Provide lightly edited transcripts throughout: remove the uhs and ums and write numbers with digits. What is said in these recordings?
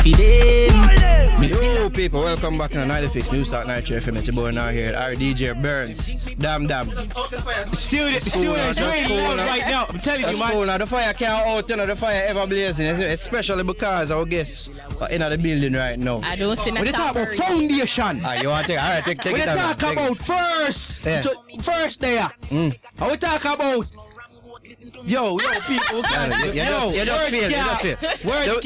for them. Yo, people, welcome back to the NewsTalk93FM. It's your boy now here, our DJ Burns. Damn. Students really loud right now. I'm telling you, man. Cool. Now, the fire can't out, the fire ever blazing, especially because our guests are in the building right now. I don't see When they talk about foundation, You want to take, all right, take when it they down. talk about first there, and we talk about yo, people, You just feel. words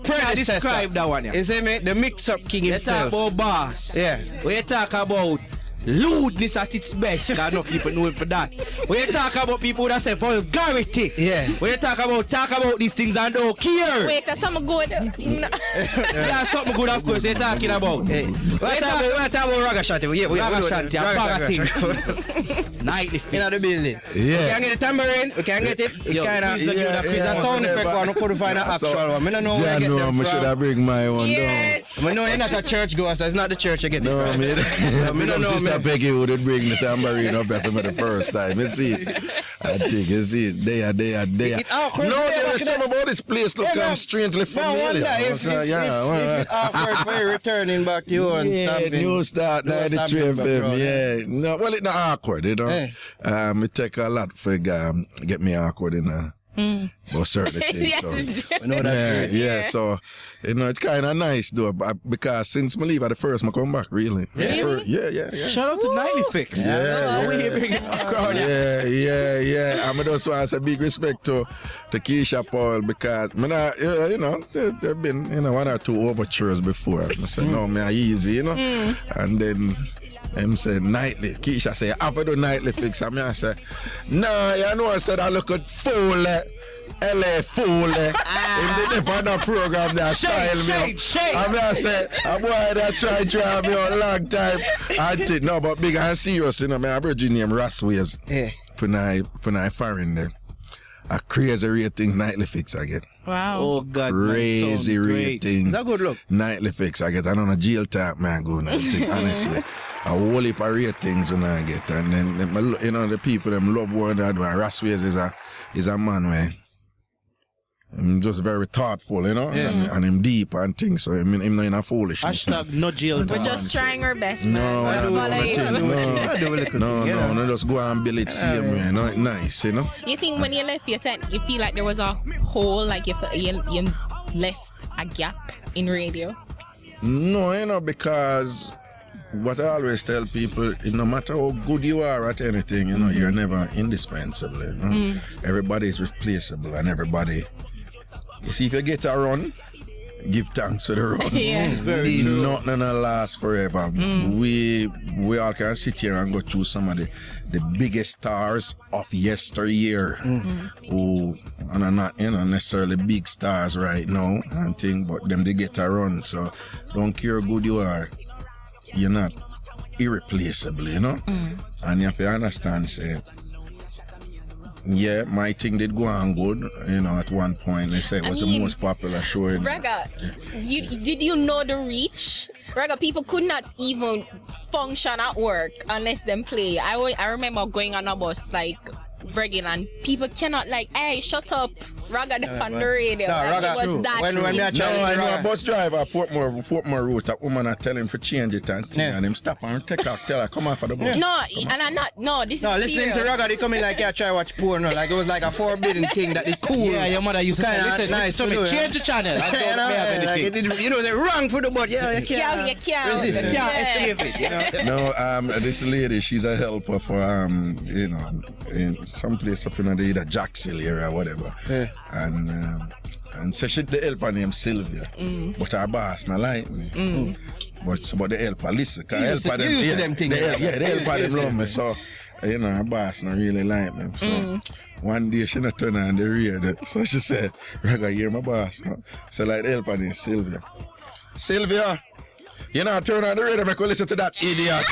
can't describe that one. You see me? The mix-up king You himself. talk about boss. Yeah. When you talk about lewdness at its best, I know people know it for that. When you talk about people that say vulgarity, when you talk about these things and don't care. Wait, that's something good. Yeah, something good, of course, you're talking about. We're talking about Ragashanti. Ragashanti, a bag of things. Nightly fix. In the building. Yeah. We can get the tambourine. We can get it. Yo, It's a sound effect one. We couldn't find an actual one. I don't know where I get them I should from. have bring my one Yes. I know you're not a church goer, so it's not the church you get it down. No, from. me don't know, Sister man. Peggy would bring the tambourine up after me the first time. You see it? I think you see it. There. It's awkward. No, there is something about this place look strangely familiar. If it's awkward for you returning back to you and stamping. NewsTalk93FM. Yeah. No, well, it's not awkward, you know. It take a lot for get me awkward, you know. About certain things. So. We know that's So it's kind of nice though, because since I leave at the first, I come back really. Yeah. Shout out to Nightly Fix. Yeah. I'm just want to say big respect to Keisha Paul because there've been one or two overtures before. I said no, man, easy, and then. Him said nightly. Keisha say, I have to do Nightly Fix. And I say, nah, you know I said I look at fool. LA fool. If they did that program, they style me. I say, a boy that try to drive me on a long time. I did no, but big and serious, man. I Virgin name Rasways. Yeah. When I foreign them. A crazy ratings Nightly Fix I get. Wow. Oh God, crazy ratings. That's a good look. Nightly Fix I get. I don't know jail type man going and thing, honestly. A whole heap of ratings when I get, and then the people them love one that do. Rasways is a man where I'm just very thoughtful, and him deep and things. So him not in a foolishness. Hashtag no jail. We're just trying our best, man. No, just go and build it same way. No, nice, You think when you left, you feel like there was a hole, like you left a gap in radio? No, because what I always tell people, no matter how good you are at anything, you're never indispensable. Everybody is replaceable, and everybody. You see, if you get a run, give thanks for the run. Nothing will last forever. We all can sit here and go through some of the biggest stars of yesteryear, who are not necessarily big stars right now and thing, but them they get a run. So don't care how good you are, you're not irreplaceable, And you have to understand, say, yeah, my thing did go on good, at one point. They say it was the most popular show. Raga, did you know the reach? Raga, people could not even function at work unless them play. I remember going on a bus, like, Bregging, and people cannot hey, shut up, Raga on the radio. No, Raga, it was that when sweet. I know a bus driver at Portmore route, a woman I tell him to change it and him stop and tell her, come off of the bus. This is listening serious. to Raga, they come in like, try watch porn, like it was like a forbidden thing that is cool. Yeah, your mother used to say, listen, nice to do, change the channel. I don't have anything. They're wrong for the butt. You can't resist. You can't escape it. No, this lady, she's a helper for in some place up in the Jacksonville area or whatever. And so she the helper named Sylvia, but her boss not like me. But the helper listen, cause helper them the helper them love me. So her boss not really like me. So one day she not turn on the radio. So she said, "Raga, hear my boss." So like the helper named Sylvia. You know, turn on the radio, make we listen to that idiot.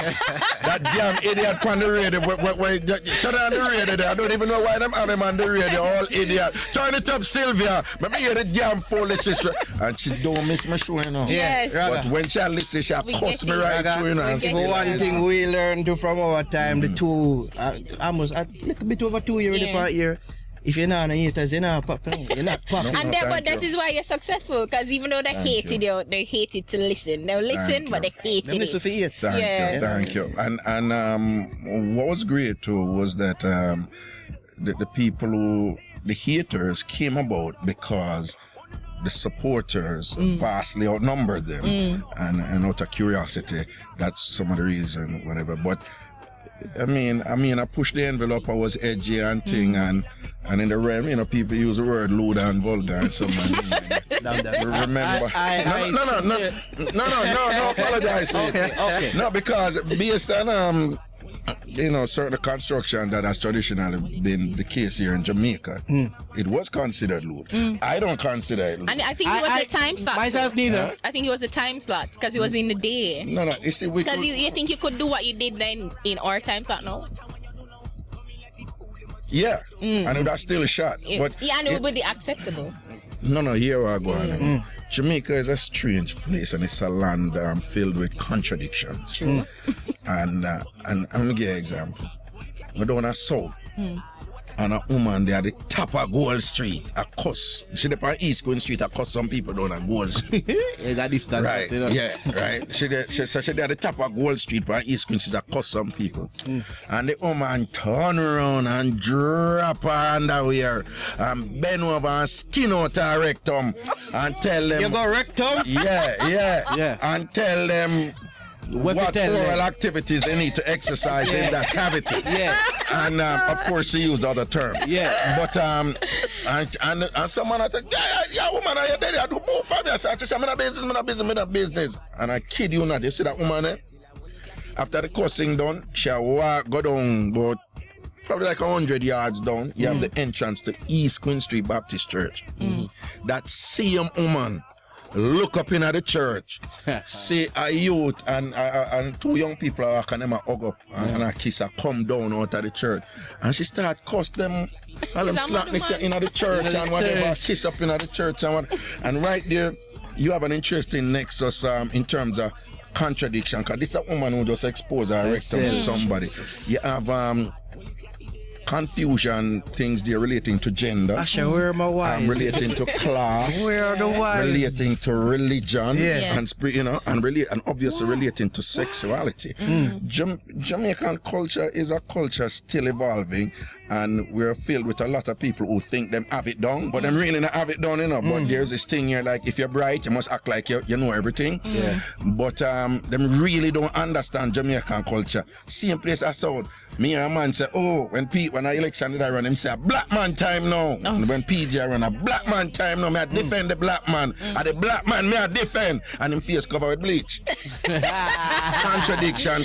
That damn idiot on the radio. Turn on the radio there. I don't even know why them have him on the radio, all idiot. Turn it up, Sylvia. Let me hear the damn foolishness. And she don't miss my show, Yes. But when she listen, she cuss me right through, One thing we learned from our time, the two, almost a little bit over 2 years apart here, if you're not on haters, you're not popping. You're not popping. And then, but this is why you're successful, because even though they hated you, they hated to listen. They listen, but they hated They listen for it. it. Thank you. And what was great too was that the people the haters came about because the supporters vastly outnumbered them, and out of curiosity, that's some of the reason, whatever. But I mean, I pushed the envelope. I was edgy and thing, and in the realm, people use the word lewd and vulgar and so on. Remember? No, apologize for it. Okay. No, because based on certain construction that has traditionally been the case here in Jamaica, it was considered lewd. I don't consider it lewd. And I think it was a time slot. Myself neither. I think it was a time slot because it was in the day. No, you see, Because you think you could do what you did then in our time slot now? Yeah, and that's still a shot. But and it would be acceptable. No, here I go on. Jamaica is a strange place, and it's a land filled with contradictions. True. And I'm gonna give you an example. We're down a south, and a woman there at the top of Gold Street, a cuss. She up on East Queen Street, a cuss some people down at Gold Street. It's a distance. Right, yeah, right. She there at the top of Gold Street, on East Queen Street, a cuss some people. And the woman turn around and drop her underwear and bend over and skin out her rectum and tell them. You go rectum? Yeah. And tell them what oral activities they need to exercise in that cavity. Yeah. And of course she used other terms. Yeah. But and someone I said, yeah, woman, are you there? I do both of you. I said, I'm in a business. And I kid you not, you see that woman there? After the cussing done, she go down about probably like 100 yards down. You have the entrance to East Queen Street Baptist Church. That same woman look up in at the church, see a youth and two young people are walking them a hug up and a kiss her come down out of the church, and she start cuss them, all them slackness in the church and whatever, kiss up in the church and right there you have an interesting nexus in terms of contradiction, because this is a woman who just exposed her rectum to somebody. You have confusion things there relating to gender, Asha, where my wife? relating to class, Where are the wives? relating to religion, Yeah. and obviously relating to sexuality. Jamaican culture is a culture still evolving, and we're filled with a lot of people who think them have it done, but them really not have it done, But there's this thing here, like if you're bright, you must act like you know everything. But them really don't understand Jamaican culture. Same place I saw. Me and a man say, when I election did I run, him say a black man time now. And when PJ run, a black man time now, me I defend the black man. And the black man me I defend. And him face covered with bleach. Contradiction.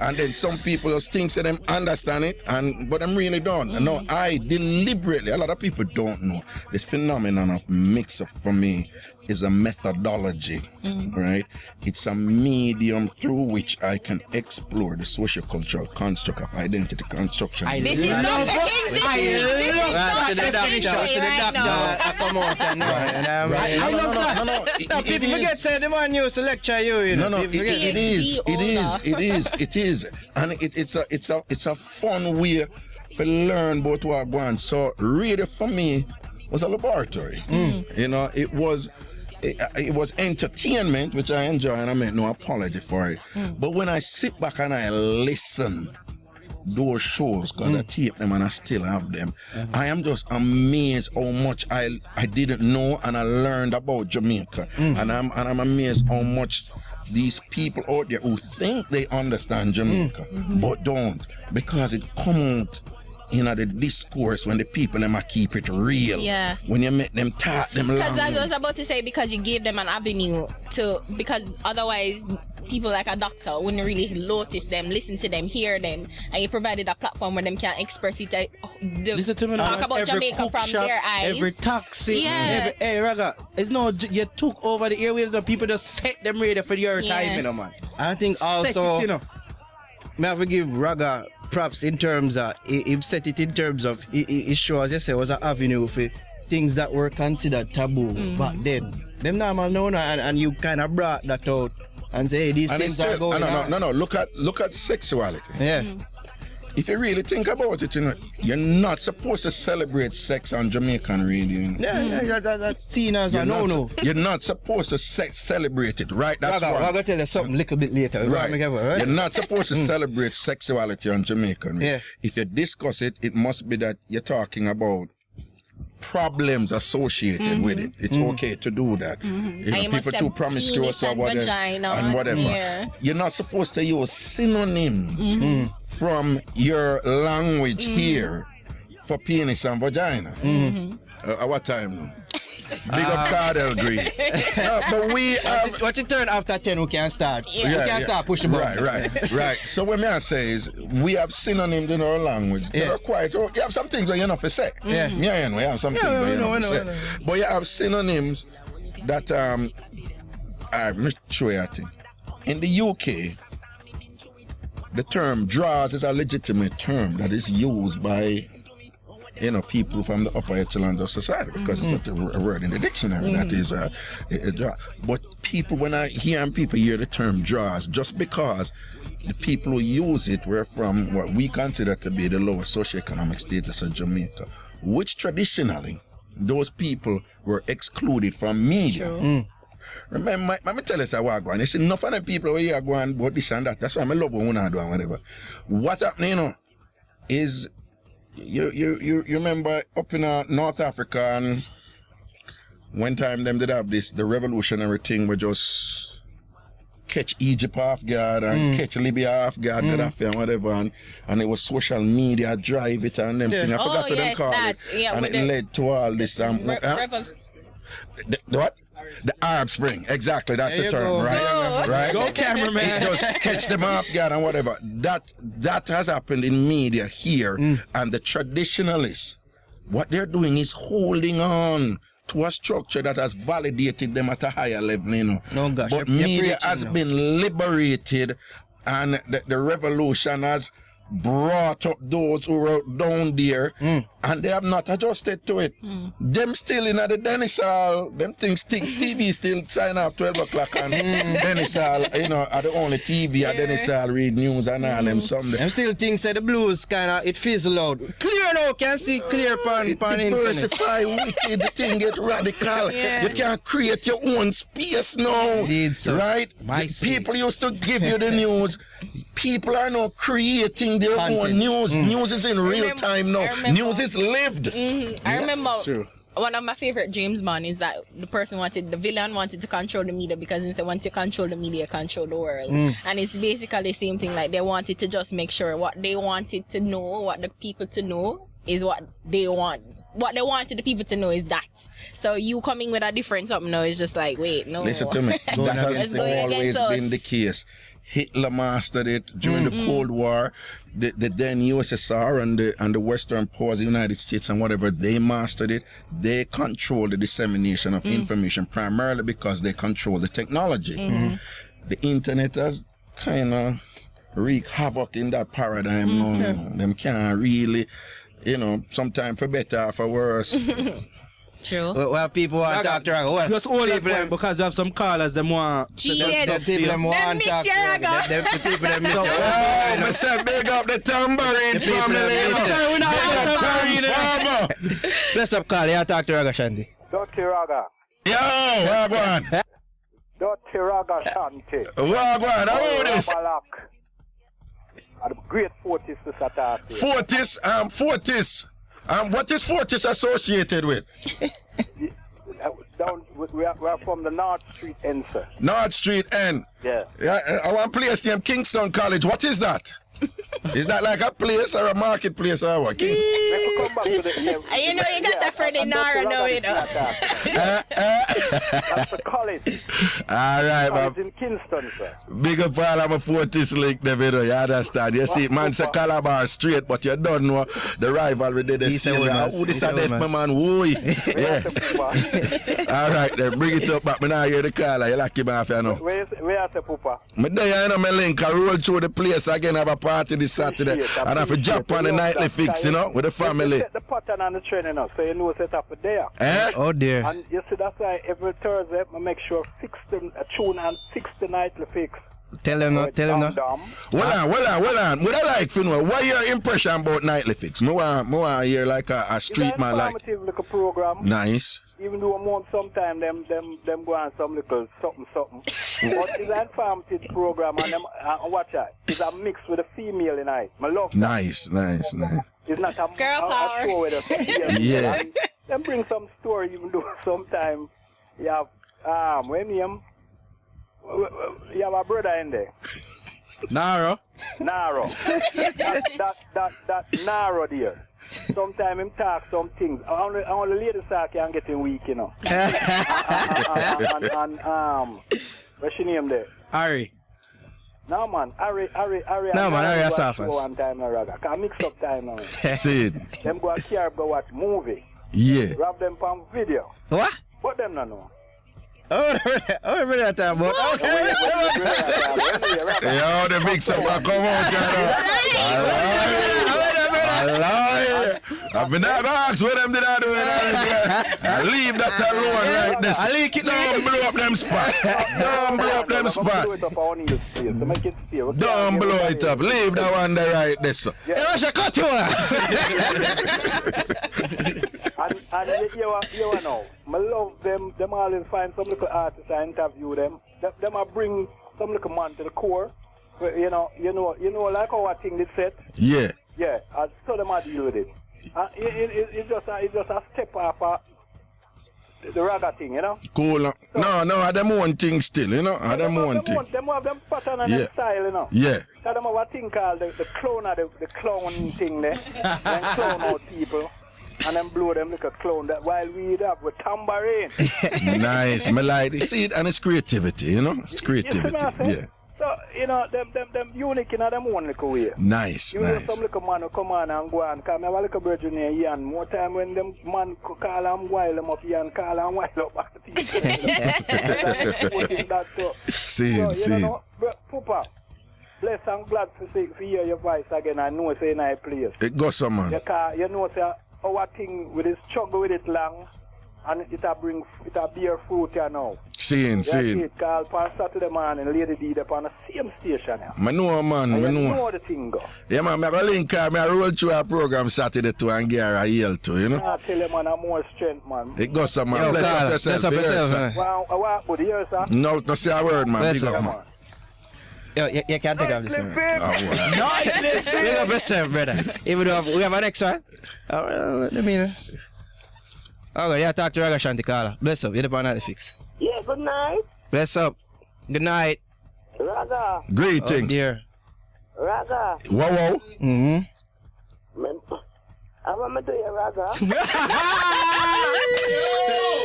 And then some people just think say them understand it, but them really don't. No, I deliberately, a lot of people don't know, this phenomenon of mix-up for me is a methodology, right? It's a medium through which I can explore the social-cultural construct of identity construction. This is not the Kingsley. This is not the definition right now. No, people forget say the man used to lecture you. No, it is, and it's a fun way to learn about what I want. So really, for me, was a laboratory. It was entertainment, which I enjoy, and I make no apology for it. But when I sit back and I listen those shows, because I tape them and I still have them, I am just amazed how much I didn't know and I learned about Jamaica. And I'm amazed how much these people out there who think they understand Jamaica but don't, because it comes out the discourse when the people them keep it real. Yeah. When you make them talk them language. Because I was about to say, because you gave them an avenue to, because otherwise people like a doctor wouldn't really notice them, listen to them, hear them, and you provided a platform where them can express it, listen to me now. talk about Jamaica from shop, their eyes. Every taxi, Yeah. hey Raga, it's no, you took over the airwaves and people just set them ready for your time, man. I think also, Set it, may I have to give Raga props in terms of, he set it in terms of, it shows, you say, was an avenue for things that were considered taboo back then. Them normal now, and you kind of brought that out and say, hey, these things are going on. No. Look at sexuality. Yeah. if you really think about it, you know, you're not supposed to celebrate sex on Jamaican radio. You know? That's seen as a no-no. You're not supposed to celebrate it, right? That's I'm going to tell you something a little bit later. Right. You're not supposed to celebrate sexuality on Jamaican radio. Yeah. If you discuss it, it must be that you're talking about problems associated with it. It's okay to do that. You know, people too promiscuous or whatever, and whatever. Yeah. You're not supposed to use synonyms from your language here for penis and vagina. At what time? Big up Cardell Green. But we what you turn after 10 we can start. We can start pushing button. Right. So what I say is we have synonyms in our language that are quite, you have some things that you're not for say. We have some things that you're not for say. But you have synonyms that I'm sure you think. In the UK, the term draws is a legitimate term that is used by people from the upper echelons of society because it's not a word in the dictionary that is a draw. But people, when I hear people hear the term draws, just because the people who use it were from what we consider to be the lowest socioeconomic status of Jamaica, which traditionally those people were excluded from media. Remember, let me tell you what I'm going. You see, enough of the people who are going about this and that. That's why I love when I do and whatever. What happening, is you remember up in North Africa and one time them did have the revolutionary thing where just catch Egypt off guard and catch Libya off guard, Gaddafi and whatever, and it was social media drive it and them thing. I forgot what them call it. And it led to all this what? The Arab Spring, exactly. That's the term, right? Go cameraman. It just catch them off guard and whatever. That has happened in media here, and the traditionalists, what they're doing is holding on to a structure that has validated them at a higher level, you know. But media has been liberated, and the revolution has brought up those who were down there and they have not adjusted to it. Them still in the Dennis Hall, them things TV still sign up 12 o'clock and Dennis Hall, are the only TV at Dennis Hall read news and all them someday. Them still think say the blues kinda it fizzle out. Clear now, can see clear pan diversify wicked, the thing get radical. You can't create your own space now. Indeed, sir. Right? People used to give you the news. People are now creating their own news. News is in real time now. News is lived. I remember one of my favorite James Bond is that the villain wanted to control the media because he said once you control the media, control the world. And it's basically the same thing, like they wanted to just make sure what they wanted to know, what the people to know is what they want. What they wanted the people to know is that. So you coming with a different something now is just like, wait, no. Listen to me. That has always been the case. Hitler mastered it during the Cold War. The then USSR and the Western powers, the United States and whatever, they mastered it. They control the dissemination of information primarily because they control the technology. The internet has kind of wreaked havoc in that paradigm now. Them can't really, sometimes for better or for worse. True. Well, people want to talk to Raga. Just hold that point because you have some callers them want. People them want to talk to Raga. Them people them miss you. Oh, I said big up the tambourine family. Bless up, call. You talk to Ragashanti. Dirty Raga. Yo, Wagwan. Dirty Ragashanti. Wagwan, how about this? The great Fortis to Saturday. Fortis. What is Fortis associated with? We are from the North Street End, sir. North Street End. Yeah. I want to place named Kingston College. What is that? Is that like a place or a marketplace or what? Come back to the you got a friend in Nara now, That's the college. All right, college in Kingston, sir. Big up all of my Fortis link, you understand? You see, man say Calabar straight, but you don't know the rivalry they say. Who this a deaf man? Who? Yeah. All right, then bring it up back. Me now hear the caller. You like him off, you know. Where is the Pupa? Me there, my link. I roll through the place again, have a party this Saturday. And I have a jump on the nightly fix, with the family. Set the pattern on the train, so you know set up for there. Oh dear. And you see, that's why every Thursday I make sure fix the tune and fix the nightly fix. Tell them no. Well on. Would I like to know what your impression about Nightly Fix? Me want hear like a street man like. It's a program. Nice. Even though I'm sometimes them go on some little something. But it's an informative program and watch that. It's a mix with a female in it. I love that. Nice. It's not a Girl power. show with a female. Yeah. And them bring some story even though sometimes you have you have a brother in there. Naro. That narrow there. Sometimes him talk some things. Only ladies can get him weak, you know. What's your name there? Ari. No man, Ari. No man, Ari Asafas. One time now, Raga. Can mix up time now. See it. Them go care go watch movie. Yeah. Grab them from video. What? But them no know. Oh, remember that time, but okay. Yo, the mix up come out, I've been asked what them did I do. I leave that alone like this. I leak it. Don't blow up them spot. Don't blow up them spot. Don't blow it up. Leave that one there right there, sir. You should cut you. And you know, I love them. Them always find some little artists and interview them. Them I bring some little man to the core. You know, like our thing they said. Yeah. Yeah, and so them I deal with it. It's just a step off the raga thing, you know. Cool. No, them one thing still, you know. Them one thing. Them have them pattern and them style, you know. Yeah. So them have a thing called the clown, the clown thing there. Then clown out people. And then blow them like a clown that while we have with tambourine. Nice. Me like it. See it, and it's creativity, you know. It's creativity. Yeah. So, you know, them unique in them one little way. Nice. You know, some little man who come on and go on. Because I have a little brother near Ian. More time when them man call him while them up here and call him while up back to See it. Papa, bless and glad to hear your voice again. I know it's a nice place. It goes some man. You know, our thing with this struggle with it long. And it bear fruit here now. Seeing. Call on Saturday morning, Lady D up on the same station here. I know, man. You know the thing go. Yeah, man. I go link her. I roll through a program Saturday too and get her a yell too, you know. I tell you, man, I'm more strength, man. It goes some man. Bless up yourself. Man. Wow, I walk with you, sir. No say a word, man. Big up, man. Yo, you can't take off this one. Big up yourself, brother. Even though we have an next one. Let me know. Okay, yeah, talk to Ragashanti caller. Bless up, you're the one at the fix. Yeah, good night. Bless up. Good night. Raga. Greetings. Oh, dear. Raga. Wow. Mm-hmm. I want to do you, Raga.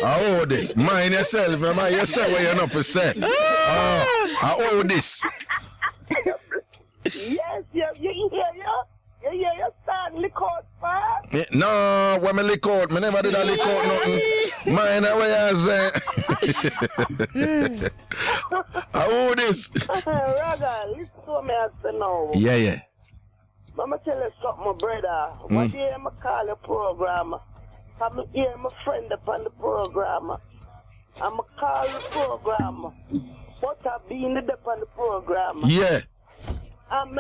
I owe this. Mind yourself, man. You say what you're not for say. I owe this. Yes, you hear you? You hear you start lick out fast? No, when me lick out, me never did a lick out nothing. Mind what you say. I owe this. Raga, listen to me as to now. Yeah. Let me tell you something, my brother. One day I'm call a program. I'm here, my friend upon the program. I'm call the program. But I've been upon the program. Yeah. I'm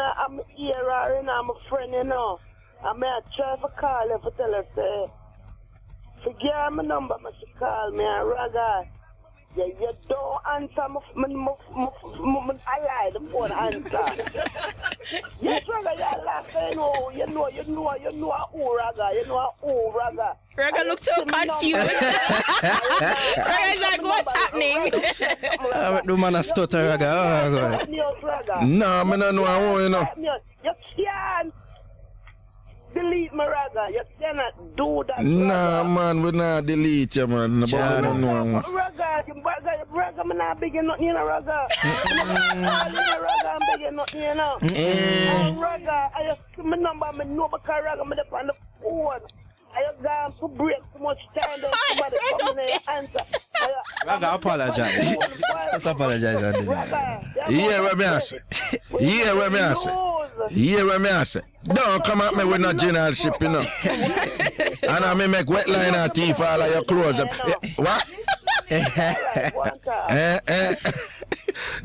here, and I'm a friend, you know. I'm here try to call you to tell her, say, forget my number, but she call me, and Raga. Yeah, you don't answer I lie, the phone answer. Yes, Raga, you laugh, you know who, Raga, Raga. Raga looks so confused. Raga's like, what's happening? The man a stutter, Raga. No, me no know how, you know. You can't delete my Raga. You cannot do that. Nah, man, we not delete you, man. But we don't know. Raga, I'm not big enough, you know, Raga. I'm big enough, you know. Raga, I just see my number, I know because Raga, I'm on the phone. I have gone to break too much time, then somebody come in and answer. Raga, apologize. Let's apologize. Yeah, what me answer. Don't come at me with no generalship, you know. And I may make wet line and teeth all of your clothes. What?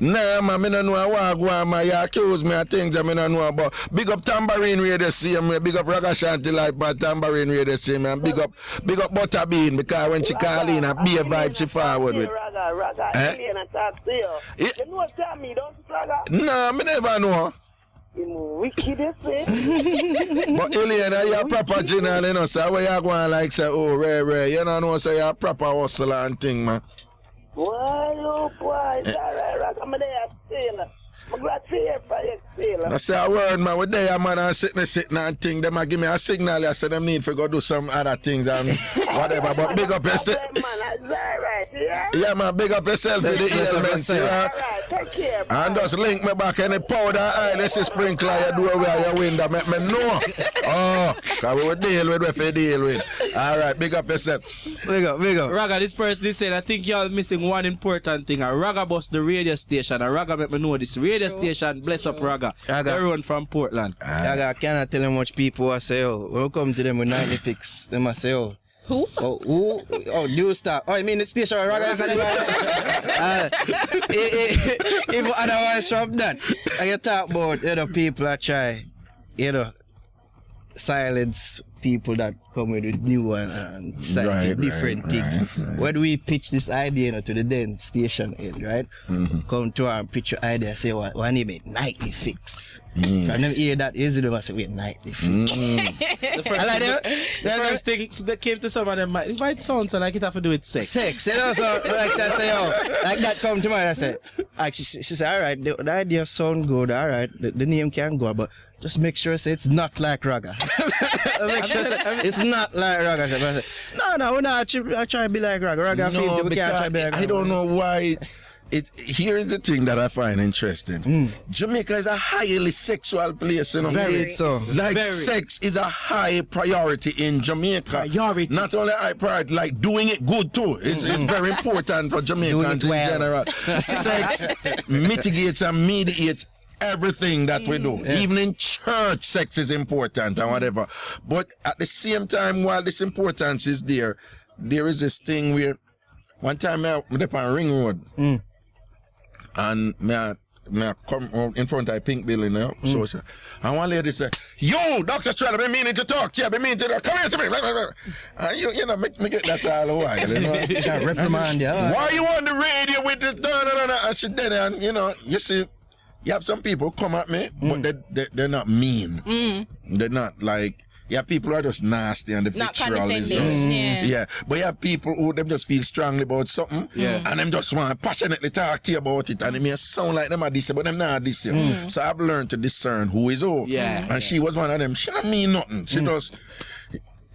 Nah, man, me no know what go on, man. You accuse me of things that me no know about. Big up Tambourine Radio same way. Big up Ragashanti Life by Tambourine Radio same way. And big up Butterbean because when she call in, a be a vibe she forward with. Raga, alien attack to you. You know what tell me, don't you, Raga? Nah, me never know. You wicked, you say? But alien, you a proper general, you know, so where you going like say, oh, rare. You know, say you a proper hustler and thing, man. Boy, oh boy, it's alright, Raga. I'm there still. I'm glad to hear for you still. I say a word, man. With there, man, and sitting and thing. Them a give me a signal. I say them need to go do some other things and whatever. But big up yourself. Yeah, man, big up yourself with the elements, yeah. Alright, take care. And just link me back any powder eye. Let's sprinkler you do where your window. Make me know. Oh, because we will deal with what we deal with. Alright, big up yourself. Big up. Raga, this person said, I think y'all missing one important thing. A Raga bus the radio station. A Raga make me know this radio station. Bless up Raga. Everyone from Portland. I cannot tell them much people I say, oh, when we come to them with 90 fix, them I say, oh. Who? Oh, NewsTalk. Oh, I mean the station Raga. If otherwise from that, I talk about, you know, people that try, you know, silence people that come with new and different things. Right. When we pitch this idea, you know, to the then station head, right? Come to our pitch your idea and say, what name it? Nightly fix. If I never hear that easy, I say, wait, nightly fix. The first thing that came to some of them, it might sound so like it have to do with sex. Sex, you know, so like I say, oh, like that come to mind, I say, she said, all right, the idea sound good, all right, the name can go, but just make sure say it's not like Raga. Make sure say it's not like Raga. No, we're not. I try to be like Raga. Raga, No, we can't try to be like Raga. I don't know why. Here's the thing that I find interesting. Jamaica is a highly sexual place, you know. Very so. Like sex is a high priority in Jamaica. Not only high priority, like doing it good too. It's very important for Jamaicans in general. Sex mitigates and mediates everything that we do. Even in church, sex is important and whatever. But at the same time, while this importance is there is this thing where one time I was up on Ring Road and I come in front of a pink building now. So and one lady said, yo, Dr. Strada, I meaning to talk to you. I mean to come here to me. And you know, make me get that all the while. You know? Reprimand you. Why you on the radio with this? And she did it. And you know, you see, you have some people come at me, but they're not mean. They're not like, you have people who are just nasty and the Not vitriol is condescending, yeah. But you have people who them just feel strongly about something and them just want to passionately talk to you about it and it may sound like them are this, but them not this. So I've learned to discern who is who. And she was one of them. She don't mean nothing. She just,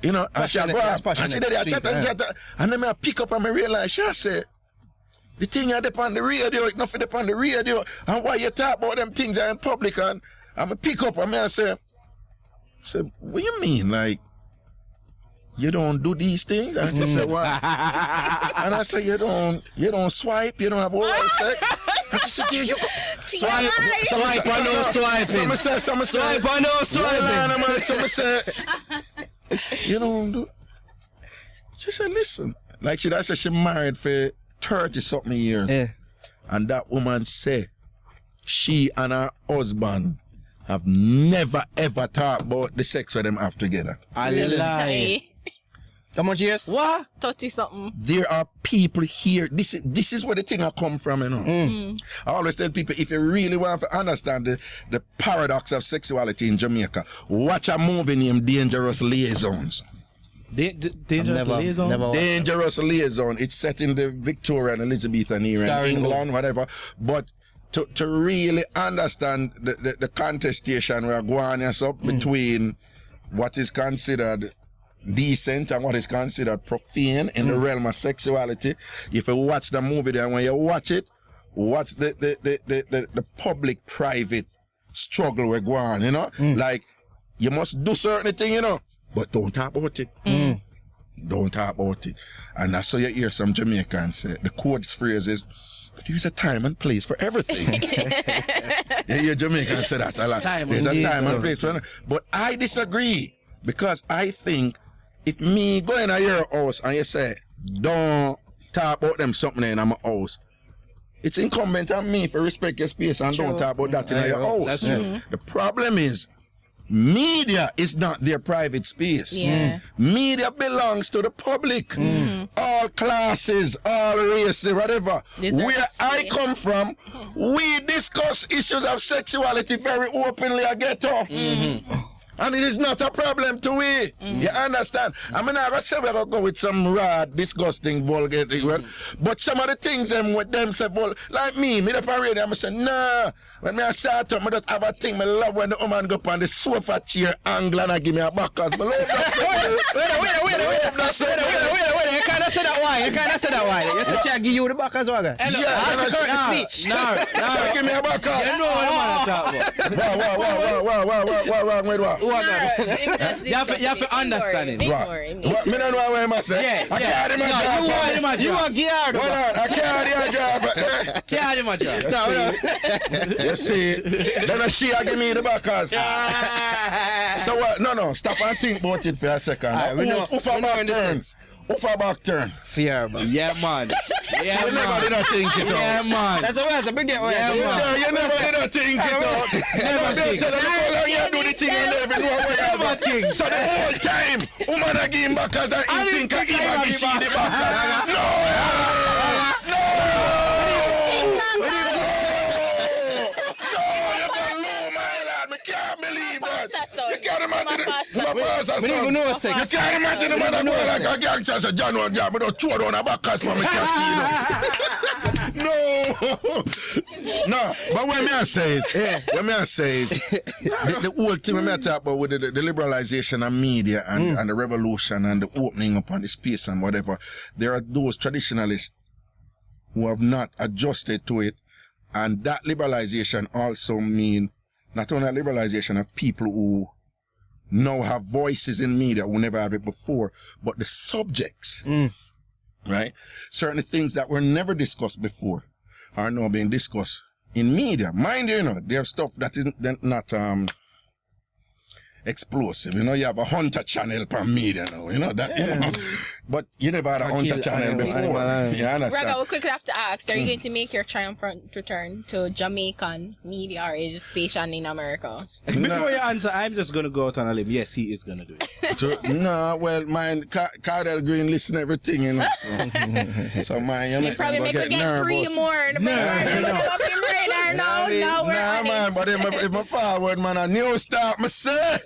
you know, and she'll go up and she did chat and then I pick up and I realize she say, the thing you depend on the radio, it's not for depend on the radio. And why you talk about them things are in public and I'm pick up and I say, what you mean? Like, you don't do these things? And she said, what? And I said, you don't swipe, you don't have oral sex? And she said, yeah, you go. Swipe or no swiping. Some say, swipe or no swiping. Some say, you don't do. She said, listen. Like she said, she married for 30-something years. And that woman said, she and her husband have never ever talked about the sex that them have together. I lie. How much years? What? 30-something. There are people here. This is where the thing I come from, you know. I always tell people, if you really want to understand the paradox of sexuality in Jamaica, watch a movie named Dangerous Liaisons. Dangerous Liaison? Dangerous Liaison. It's set in the Victorian, Elizabethan era in England, whatever. But to really understand the contestation we're going up between what is considered decent and what is considered profane in the realm of sexuality. If you watch the movie there, when you watch it, watch the public-private struggle we're going, you know? Like, you must do certain thing, you know, but don't talk about it. Don't talk about it. And that's so you hear some Jamaicans say, the quote phrase is, there's a time and place for everything. You hear Jamaicans say that a lot. There's a time and place for everything. But I disagree, because I think if me go in your house and you say, don't talk about them something in my house, it's incumbent on me to respect your space and don't talk about that in your house. That's true. The problem is, media is not their private space. Yeah. Media belongs to the public. All classes, all races, whatever. Where I come from, we discuss issues of sexuality very openly at ghetto. And it is not a problem to we. You understand? I mean, I say we're going to go with some raw, disgusting, vulgar word. But some of the things them with them say, like me the parade, I'm say, nah. When me I start up, I just have a thing. I love when the woman go up on the sofa chair angle and I give me a back. Cause I love that. Wait. You can't say that why. You can't say that why. You say she give you the back as well. Yeah, I correct the speech. No. She give me a back. You know what I'm talking about. What? You have to understand it. Right. What? Me don't know what I'm saying. I can't imagine. You are geared. Hold on. I can't imagine. Can't imagine. You see, then she give me the backers. So what? No. Stop and think about it for a second. Who for back turn? Fear, man. Yeah, man. Yeah, so you never did not think it out. Yeah, man. That's a way to begin with. Yeah, man. Yeah, you never did not think it out. Never think. Tell them how long you do the thing and never know what you have. So the whole time, woman are giving backers and he think he might give she the backers. No! Can't believe that. You can't imagine You can't imagine the man that go like a gangster say, John one job, but don't throw down a back cast for me can't see No, but what me I say is, the whole thing we talk about with the liberalization of media and the revolution and the opening up on the space and whatever, there are those traditionalists who have not adjusted to it, and that liberalization also mean not only liberalization of people who now have voices in media who never had it before, but the subjects, right? Certain things that were never discussed before are now being discussed in media. Mind you, they have stuff that is not explosive. You have a hunter channel per media now, but you never had a hunter channel before. You understand? Raga, we quickly have to ask, are you going to make your triumphant return to Jamaican media or is it stationed in America? Before you answer, I'm just going to go out on a limb. Yes, he is going to do it. Well, mine, Cardell Green listen everything, so mine, you probably make me get free more. No, man, but if my forward, man, a new start, myself.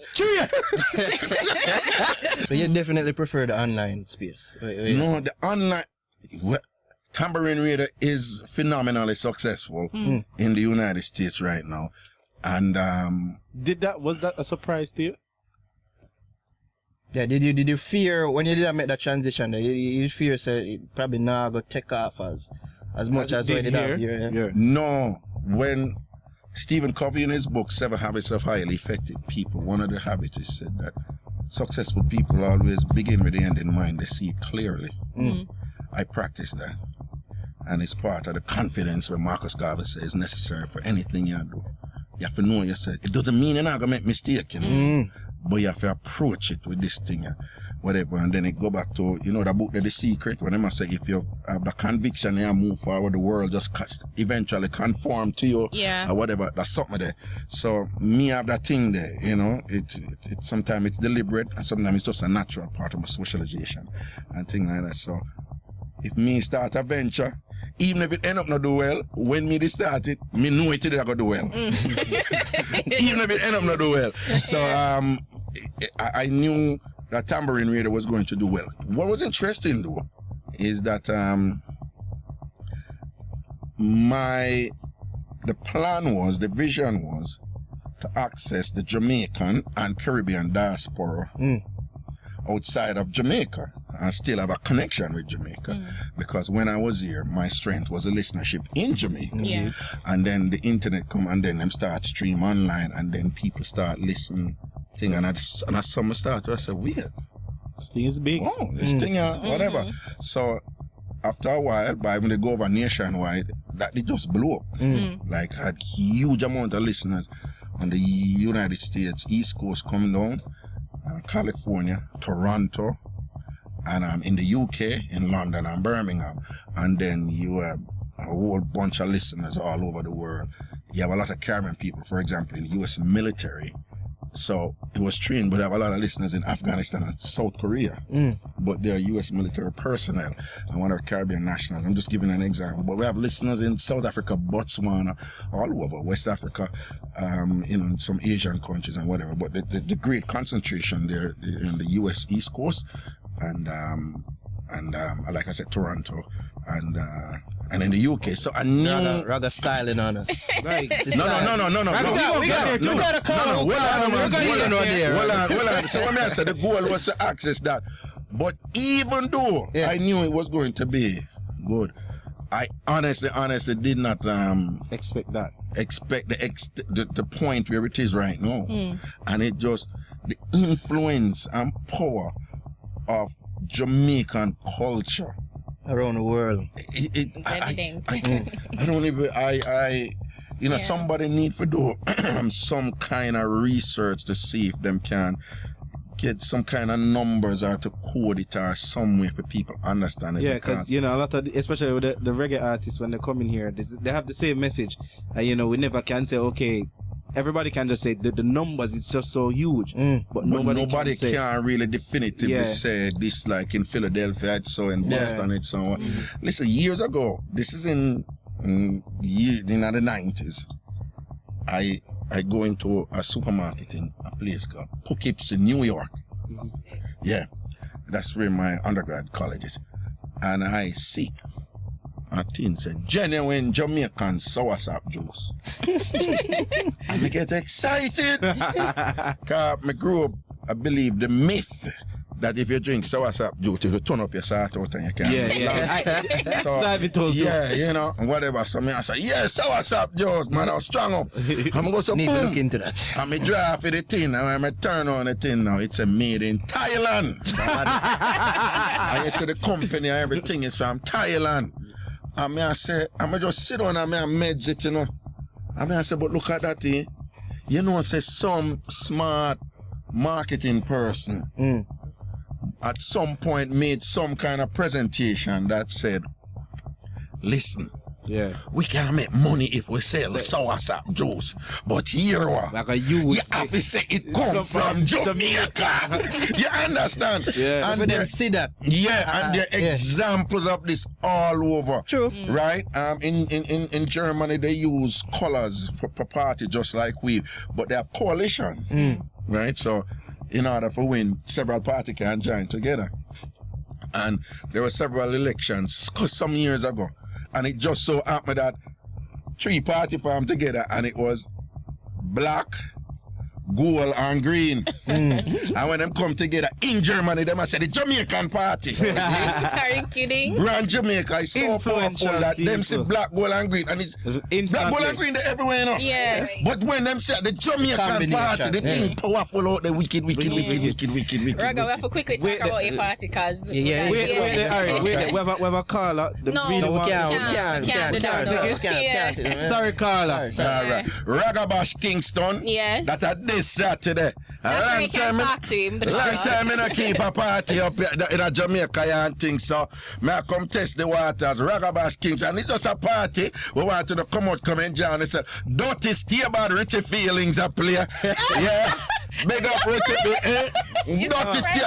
So you definitely prefer the online space? No, the online... Tambourine Radio is phenomenally successful in the United States right now. And... was that a surprise to you? Yeah, did you fear, when you did make that transition, did you fear it probably not going to take off as much as we did have here? Yeah. No, when... Stephen Covey in his book, 7 Habits of Highly Effective People, one of the habits is said that successful people always begin with the end in mind. They see it clearly. I practice that. And it's part of the confidence where Marcus Garvey says is necessary for anything you do. You have to know yourself. It doesn't mean you're not going to make mistakes, but you have to approach it with this thing, whatever. And then it go back to, the book, The Secret, when I say if you have the conviction and move forward, the world just eventually conform to you, or whatever. That's something there. So me have that thing there, it sometimes it's deliberate and sometimes it's just a natural part of my socialization and things like that. So if me start a venture, even if it end up not do well, when me start it, me know it did go do well. Even if it end up not do well. So I knew that Tambourine Radio was going to do well. What was interesting though is that the vision was to access the Jamaican and Caribbean diaspora outside of Jamaica and still have a connection with Jamaica. Because when I was here, my strength was a listenership in Jamaica. And then the internet come and then them start stream online and then people start listening thing and as summer start I said, weird. This thing is big. Oh, this thing whatever. So after a while, by when they go over nationwide, that it just blew up. Like had huge amount of listeners on the United States, East Coast coming down. California, Toronto, and in the UK, in London and Birmingham. And then you have a whole bunch of listeners all over the world. You have a lot of Caribbean people, for example, in the U.S. military. So it was trained, but I have a lot of listeners in Afghanistan and South Korea. But they're U.S. military personnel and one of Caribbean nationals. I'm just giving an example. But we have listeners in South Africa, Botswana, all over West Africa, in some Asian countries and whatever. But the great concentration there in the U.S. East Coast and like I said, Toronto and in the UK. So I knew Raga styling on us. Right. No. We got a call. Hold on. So what I said, the goal was to access that. But even though I knew it was going to be good, I honestly did not expect that. Expect the point where it is right now. And it just, the influence and power of Jamaican culture around the world. I don't even, somebody need to do some kind of research to see if them can get some kind of numbers or to code it or some way for people understand it. Yeah, because, a lot of, especially with the reggae artists, when they come in here, they have the same message. And, we never can say, okay, everybody can just say the numbers is just so huge, but nobody can really definitively say this. Like in Philadelphia, it's so, in Boston, it's so. Listen, years ago, this is in the 90s. I go into a supermarket in a place called Poughkeepsie, New York. Yeah, that's where my undergrad college is, and I see a thing said genuine Jamaican soursop juice. And I get excited. Cause I grew up, I believe the myth that if you drink soursop juice, you turn up your salt out and you can. And whatever. So I say, soursop juice, man, I was strong up. I'm going to need to look into that. I'm a draft for the tin, and when I turn on the tin now, it's a made in Thailand. I see the company and everything is from Thailand. And I say, I'm just sit down and I meds it, And I say, but look at that thing. Say some smart marketing person at some point made some kind of presentation that said, listen, we can make money if we sell soursop juice, but here you have to say it come from Jamaica. You understand? Yeah. And they see that. Yeah, and there are examples of this all over. True. Right? In Germany they use colors for party just like we, but they have coalitions. Right? So in order for win, several parties can join together. And there were several elections some years ago. And it just so happened that 3 parties formed together, and it was black, gold, and green. And when them come together in Germany, them say the Jamaican party. Are you kidding? Brand Jamaica is so powerful that them say black, gold, and green, and it's black, gold, and green everywhere, Yeah. But when them say the Jamaican party, the thing powerful out the wicked. Raga, we have to quickly talk about your party, cause wait, we have a caller. We can't. Sorry, caller. Ragabash Kingston. Yes. That at this Saturday. That's where you can talk to him. Long time I keep a party up in a Jamaica and things, so may I come test the waters. Ragabash Kings, and it's just a party. We want to come and join. They said, don't stay about Richie Feelings a player. Yeah. Big up Richie. Don't stay.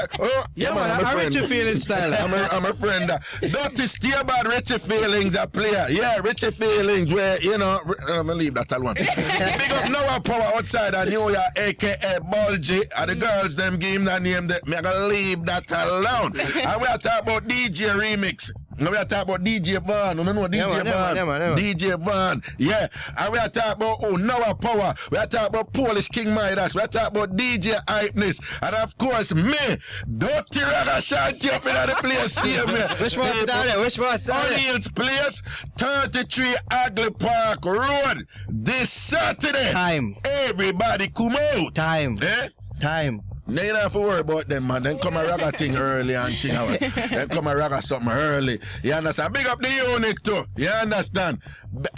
I'm Richie Feelings style. I'm a friend. Don't stay about Richie Feelings a player. Yeah, Richie Feelings, where, I'm going to leave that alone. Big up Noah Power outside of New York, aka Bulgy, and the girls them give him that name. I'm going to leave that alone. And we are talking about DJ Remix. Now we are talking about DJ Van. You know DJ Van? DJ Van. Yeah. And we are talking about Noah Power. We are talking about Polish King Midas. We are talking about DJ Hypeness. And of course, me, Dirty Ragashanti up in the place here, me. Which one's that? Which one's that? O'Neill's place, 33 Agley Park Road. This Saturday. Time. Everybody come out. Time. Eh? Time. They don't have to worry about them, man. Then come a ragga thing early and thing out. Then come a ragga something early. You understand? Big up the unit too. You understand?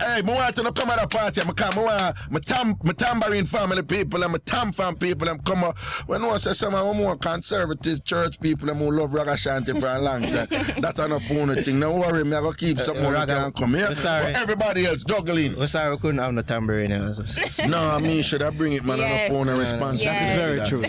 Hey, I want to come at a party. I want my tambourine family people and my tam fam people. Them come up. When I say some more conservative church people them who love Ragashanti for a long time. That's enough phone thing. Don't worry, me. I go keep some more can come here. Sorry. But everybody else juggling. We're sorry we couldn't have no tambourine. No, I mean, should I bring it, man, on the phone and response? Yes. It's very true.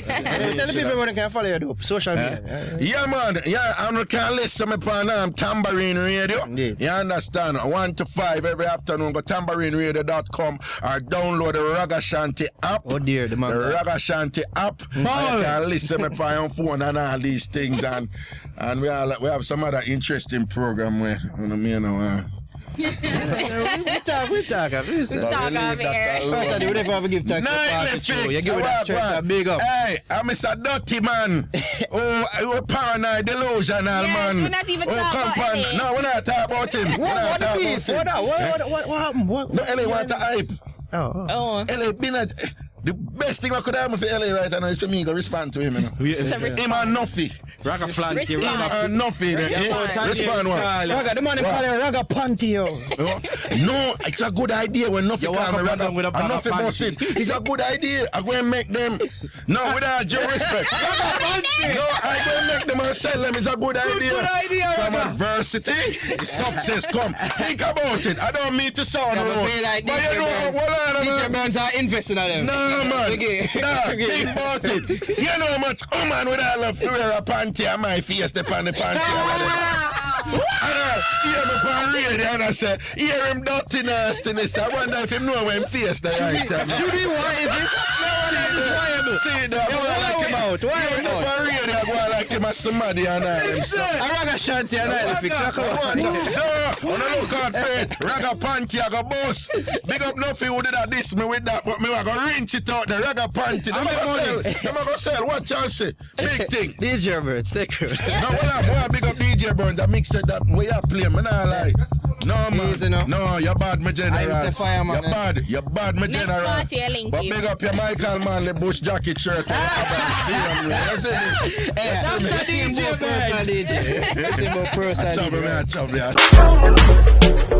Tell the people when they can follow you though. Social media. Yeah, man. Yeah, and we can listen to me Tambourine Radio. Indeed. You understand? 1 to 5 every afternoon. Go tamborineradio.com or download the Ragashanti app. Oh dear, the man. The Ragashanti app. You can listen to me on your phone and all these things. And we have some other interesting program where, you know, we talk. We talk over here. Personally, we never have to give thanks to the party show. You give it that church a big up. Hey, I'm Mr. Dirty Man. Oh, paranoid, delusional man. We're not even talking about LA. No, we're not talking about him. What the beef? What happened? No, LA want to hype. Oh. LA been the best thing I could happen for LA right now is for me to respond to him. You know? Him and Nuffy. Ragaflanty. Him and Nuffy. Respond one. Raga, the man in call it Raga Panty, yo. No, it's a good idea when Nuffy call me Raga. And Nuffy boss it. It's a good idea. I'm going to make them. No, without due respect. No, I'm going to make them and sell them. It's a good idea. Good idea, From adversity, success come. Think about it. I don't mean to sound rude. But you know, DJ Burns are investing on them. No, man. Think about it. You know how much woman would I love to wear a panty on my face, the panty. And hear me on radio and I say, hear him dirty nastiness. I wonder if him know when face the right time. Should he want this? See that? Why him out? Why him out? On radio, I go like him as somebody and I him so. I Ragashanti and I fix. Come on. No, on a look out for it. Raga panty, I go boss. Big up Nuffy who did that diss me with that, but me I go rinse it out. The Raga panty. Them I go sell. Watch out, say. Big thing. DJ Burns, take it. No, what I big up DJ Burns. I mix it that way I play. Man, I like. No, man. No, you're bad, my general. I'm a fireman. You're bad, my general. Next party, I link But you. big up your Michael Manley Bush jacket shirt. See him, you see me? That's the DJ, personal DJ. That's the personal DJ. Chubby, man, chubby.